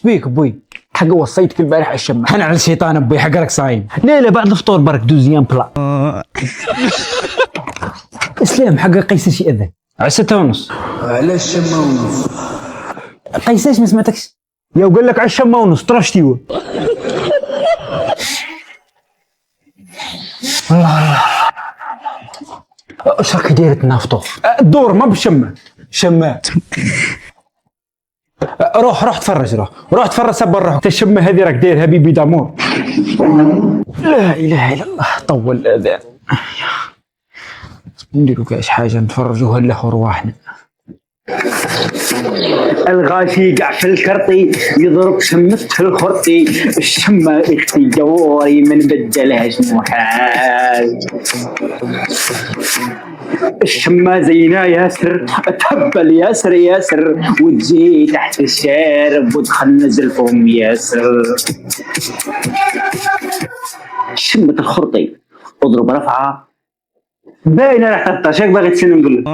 شبيك ابوي؟ حق وصيتك البارح على الشمة. انا على الشيطان ابوي، حق راك صايم. ليلة بعد الفطور برك دوزيام بلا. اسلام حق قيس ايش يأذن؟ على 6:30. على الشمة ونص. قيس ايش ما سمعتكش؟ يا وقال لك على 6:30 طرشتي. الله اش راك داير تنافطو؟ الدور ما بالشمة، شمات. روح تفرج، روح تفرج سبر روحك. الشمة هذه راك دايرها بيبي دامور. لا اله الا الله. طول الاذان. نديرو كاش حاجه نتفرجوها له رواحنا. الغاشي قاع في الكرطي يضرب شمته الخرطي، الشمة اختي جوري من بدلهاش محال. الشمة زينا ياسر تهبل ياسر وتجي تحت الشارب وتخنز الفم ياسر. شمة الخرطي اضرب رفعة باينة راح تطاشك باغي تسنن نقول لك.